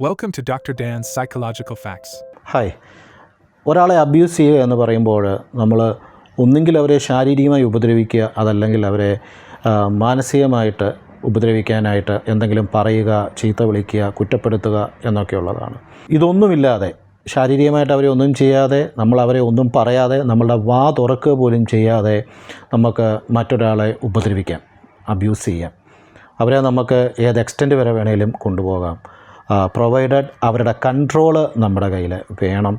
Welcome to Dr. Dan's Psychological Facts. Hi, ഒരാളെ abuse ചെയ്യുക എന്ന് പറയുമ്പോൾ നമ്മൾ ഒന്നുകിൽ അവരെ ശാരീരികമായി ഉപദ്രവിക്കുക, അതല്ലെങ്കിൽ അവരെ മാനസികമായിട്ട് ഉപദ്രവിക്കാനായിട്ട് എന്തെങ്കിലും പറയുക, ചീത്ത വിളിക്കുക, കുറ്റപ്പെടുത്തുക എന്നൊക്കെയുള്ളതാണ്. ഇതൊന്നുമില്ലാതെ ശാരീരികമായിട്ട് അവരെ ഒന്നും ചെയ്യാതെ, നമ്മൾ അവരെ ഒന്നും പറയാതെ, നമ്മളുടെ വാ തുറക്കുക പോലും ചെയ്യാതെ നമുക്ക് മറ്റൊരാളെ ഉപദ്രവിക്കാം, അബ്യൂസ് ചെയ്യാം. അവരെ നമുക്ക് ഏത് എക്സ്റ്റെൻറ്റ് വരെ വേണേലും കൊണ്ടുപോകാം, പ്രൊവൈഡഡ് അവരുടെ കൺട്രോള് നമ്മുടെ കയ്യിൽ വേണം.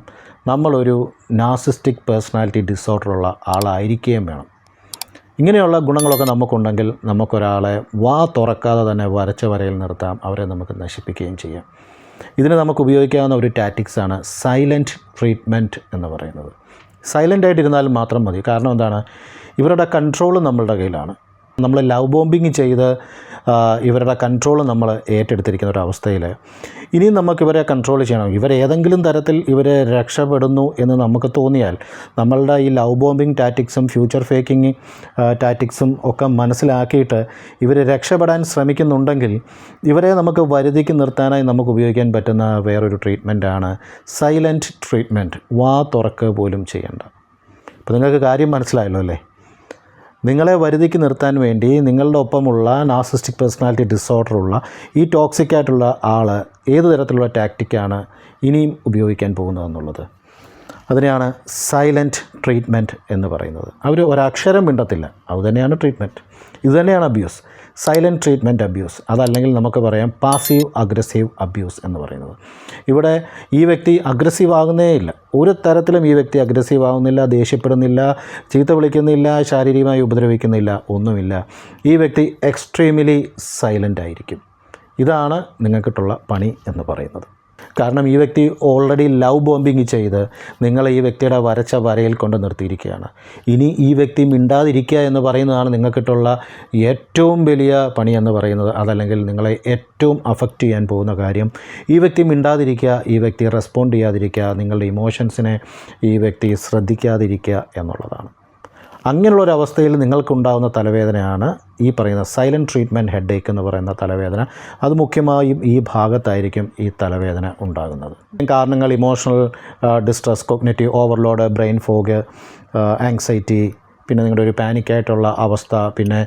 നമ്മളൊരു നാർസിസ്റ്റിക് പേഴ്സണാലിറ്റി ഡിസോർഡറുള്ള ആളായിരിക്കുകയും വേണം. ഇങ്ങനെയുള്ള ഗുണങ്ങളൊക്കെ നമുക്കുണ്ടെങ്കിൽ നമുക്കൊരാളെ വാ തുറക്കാതെ തന്നെ വരച്ച വരയിൽ നിർത്താം, അവരെ നമുക്ക് നശിപ്പിക്കുകയും ചെയ്യാം. ഇതിന് നമുക്ക് ഉപയോഗിക്കാവുന്ന ഒരു ടാറ്റിക്സാണ് സൈലൻറ്റ് ട്രീറ്റ്മെൻറ്റ് എന്ന് പറയുന്നത്. സൈലൻ്റായിട്ടിരുന്നാൽ മാത്രം മതി. കാരണം എന്താണ്, ഇവരുടെ കൺട്രോള് നമ്മളുടെ കയ്യിലാണ്. നമ്മൾ ലവ് ബോംബിങ് ചെയ്ത് ഇവരുടെ കൺട്രോൾ നമ്മൾ ഏറ്റെടുത്തിരിക്കുന്ന ഒരു അവസ്ഥയിൽ ഇനിയും നമുക്കിവരെ കൺട്രോൾ ചെയ്യണം. ഇവരേതെങ്കിലും തരത്തിൽ ഇവരെ രക്ഷപ്പെടുന്നു എന്ന് നമുക്ക് തോന്നിയാൽ നമ്മളുടെ ഈ ലവ് ബോംബിങ് ടാറ്റിക്സും ഫ്യൂച്ചർ ഫേക്കിങ് ടാറ്റിക്സും ഒക്കെ മനസ്സിലാക്കിയിട്ട് ഇവർ രക്ഷപ്പെടാൻ ശ്രമിക്കുന്നുണ്ടെങ്കിൽ ഇവരെ നമുക്ക് വരുതിക്ക് നിർത്താനായി നമുക്ക് ഉപയോഗിക്കാൻ പറ്റുന്ന വേറൊരു ട്രീറ്റ്മെൻറ്റാണ് സൈലൻറ്റ് ട്രീറ്റ്മെൻറ്റ്. വാ തുറക്കുക പോലും ചെയ്യേണ്ട. അപ്പോൾ നിങ്ങൾക്ക് കാര്യം മനസ്സിലായല്ലോ അല്ലേ? നിങ്ങളെ വരുതിക്ക് നിർത്താൻ വേണ്ടി നിങ്ങളുടെ ഒപ്പമുള്ള നാർസിസ്റ്റിക് പേഴ്സണാലിറ്റി ഡിസോർഡറുള്ള ഈ ടോക്സിക് ആയിട്ടുള്ള ആൾ ഏത് തരത്തിലുള്ള ടാക്റ്റിക്കാണ് ഇനിയും ഉപയോഗിക്കാൻ പോകുന്നതെന്നുള്ളത്, അതിനെയാണ് സൈലൻറ്റ് ട്രീറ്റ്മെൻറ്റ് എന്ന് പറയുന്നത്. അവർ ഒരക്ഷരം മിണ്ടത്തില്ല, അതുതന്നെയാണ് ട്രീറ്റ്മെൻറ്റ്. ഇതുതന്നെയാണ് അബ്യൂസ്, സൈലൻറ്റ് ട്രീറ്റ്മെൻറ്റ് അബ്യൂസ്. അതല്ലെങ്കിൽ നമുക്ക് പറയാം പാസീവ് അഗ്രസീവ് അബ്യൂസ് എന്ന് പറയുന്നത്. ഇവിടെ ഈ വ്യക്തി അഗ്രസീവ് ആകുന്നേ ഇല്ല, ഒരു തരത്തിലും ഈ വ്യക്തി അഗ്രസീവ് ആകുന്നില്ല, ദേഷ്യപ്പെടുന്നില്ല, ചീത്ത വിളിക്കുന്നില്ല, ശാരീരികമായി ഉപദ്രവിക്കുന്നില്ല, ഒന്നുമില്ല. ഈ വ്യക്തി എക്സ്ട്രീംലി സൈലൻ്റ് ആയിരിക്കും. ഇതാണ് നിങ്ങൾക്കിട്ടുള്ള പണി എന്ന് പറയുന്നത്. കാരണം ഈ വ്യക്തി ഓൾറെഡി ലവ് ബോംബിങ് ചെയ്ത് നിങ്ങളെ ഈ വ്യക്തിയുടെ വരച്ച വരയിൽ കൊണ്ട് നിർത്തിയിരിക്കുകയാണ്. ഇനി ഈ വ്യക്തി മിണ്ടാതിരിക്കുക എന്ന് പറയുന്നതാണ് നിങ്ങൾക്കിട്ടുള്ള ഏറ്റവും വലിയ പണി എന്ന് പറയുന്നത്. അതല്ലെങ്കിൽ നിങ്ങളെ ഏറ്റവും അഫക്റ്റ് ചെയ്യാൻ പോകുന്ന കാര്യം. ഈ വ്യക്തി മിണ്ടാതിരിക്കുക, ഈ വ്യക്തി റെസ്പോണ്ട് ചെയ്യാതിരിക്കുക, നിങ്ങളുടെ ഇമോഷൻസിനെ ഈ വ്യക്തി ശ്രദ്ധിക്കാതിരിക്കുക എന്നുള്ളതാണ്. അങ്ങനെയുള്ളൊരവസ്ഥയിൽ നിങ്ങൾക്കുണ്ടാകുന്ന തലവേദനയാണ് ഈ പറയുന്ന സൈലൻറ്റ് ട്രീറ്റ്മെൻറ്റ് ഹെഡേക്ക് എന്ന് പറയുന്ന തലവേദന. അത് മുഖ്യമായും ഈ ഭാഗത്തായിരിക്കും ഈ തലവേദന ഉണ്ടാകുന്നത്. കാരണങ്ങൾ emotional distress, cognitive overload, brain fog, anxiety, പിന്നെ നിങ്ങളുടെ ഒരു പാനിക്കായിട്ടുള്ള അവസ്ഥ, പിന്നെ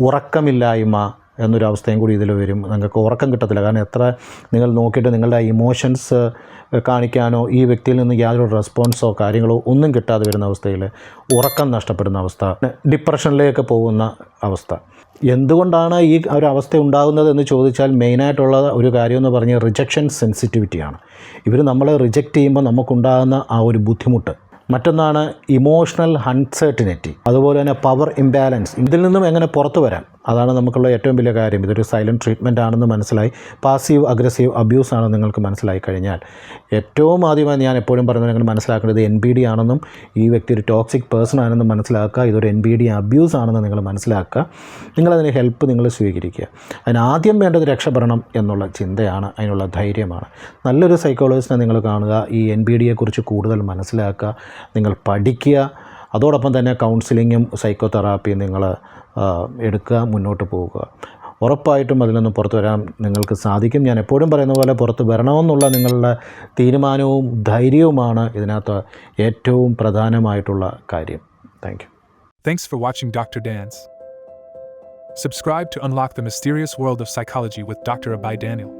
ഉറക്കമില്ലായ്മ എന്നൊരു അവസ്ഥയും കൂടി ഇതിൽ വരും. നിങ്ങൾക്ക് ഉറക്കം കിട്ടത്തില്ല. കാരണം എത്ര നിങ്ങൾ നോക്കിയിട്ട് നിങ്ങളുടെ ഇമോഷൻസ് കാണിക്കാനോ ഈ വ്യക്തിയിൽ നിന്ന് യാതൊരു റെസ്പോൺസോ കാര്യങ്ങളോ ഒന്നും കിട്ടാതെ വരുന്ന അവസ്ഥയിൽ ഉറക്കം നഷ്ടപ്പെടുന്ന അവസ്ഥ, ഡിപ്രഷനിലേക്ക് പോകുന്ന അവസ്ഥ. എന്തുകൊണ്ടാണ് ഈ ഒരു അവസ്ഥ ഉണ്ടാകുന്നത് എന്ന് ചോദിച്ചാൽ മെയിനായിട്ടുള്ള ഒരു കാര്യമെന്ന് പറഞ്ഞാൽ റിജക്ഷൻ സെൻസിറ്റിവിറ്റിയാണ്. ഇവർ നമ്മളെ റിജക്റ്റ് ചെയ്യുമ്പോൾ നമുക്കുണ്ടാകുന്ന ആ ഒരു ബുദ്ധിമുട്ട്. മറ്റൊന്നാണ് ഇമോഷണൽ അൺസർട്ടിനിറ്റി, അതുപോലെ തന്നെ പവർ ഇംബാലൻസ്. ഇതിൽ നിന്നും എങ്ങനെ പുറത്തു വരാം, അതാണ് നമുക്കുള്ള ഏറ്റവും വലിയ കാര്യം. ഇതൊരു സൈലൻറ്റ് ട്രീറ്റ്മെൻറ്റ് ആണെന്ന് മനസ്സിലായി, പാസീവ് അഗ്രസീവ് അബ്യൂസ് ആണെന്ന് നിങ്ങൾക്ക് മനസ്സിലായി കഴിഞ്ഞാൽ ഏറ്റവും ആദ്യമായി ഞാൻ എപ്പോഴും പറയുന്നത് നിങ്ങൾ മനസ്സിലാക്കേണ്ടത് NBD ആണെന്നും ഈ വ്യക്തി ഒരു ടോക്സിക് പേഴ്സൺ ആണെന്നും മനസ്സിലാക്കുക. ഇതൊരു NBD അബ്യൂസ് ആണെന്ന് നിങ്ങൾ മനസ്സിലാക്കുക. നിങ്ങളതിന് ഹെൽപ്പ് നിങ്ങൾ സ്വീകരിക്കുക. അതിനാദ്യം വേണ്ടത് രക്ഷപ്പെടണം എന്നുള്ള ചിന്തയാണ്, അതിനുള്ള ധൈര്യമാണ്. നല്ലൊരു സൈക്കോളജിസ്റ്റിനെ നിങ്ങൾ കാണുക, ഈ NBDയെക്കുറിച്ച് കൂടുതൽ മനസ്സിലാക്കുക, നിങ്ങൾ പഠിക്കുക. അതോടൊപ്പം തന്നെ കൗൺസിലിങ്ങും സൈക്കോതെറാപ്പിയും നിങ്ങൾ എടുക്കുക, മുന്നോട്ട് പോവുക. ഉറപ്പായിട്ടും അതിൽ നിന്ന് പുറത്തു വരാൻ നിങ്ങൾക്ക് സാധിക്കും. ഞാൻ എപ്പോഴും പറയുന്ന പോലെ പുറത്ത് വരണമെന്നുള്ള നിങ്ങളുടെ തീരുമാനവും ധൈര്യവുമാണ് ഇതിനകത്ത് ഏറ്റവും പ്രധാനമായിട്ടുള്ള കാര്യം. Thank you. Thanks for watching Dr. Dan's. Subscribe to unlock the mysterious world of psychology with Dr. Abhay Daniel.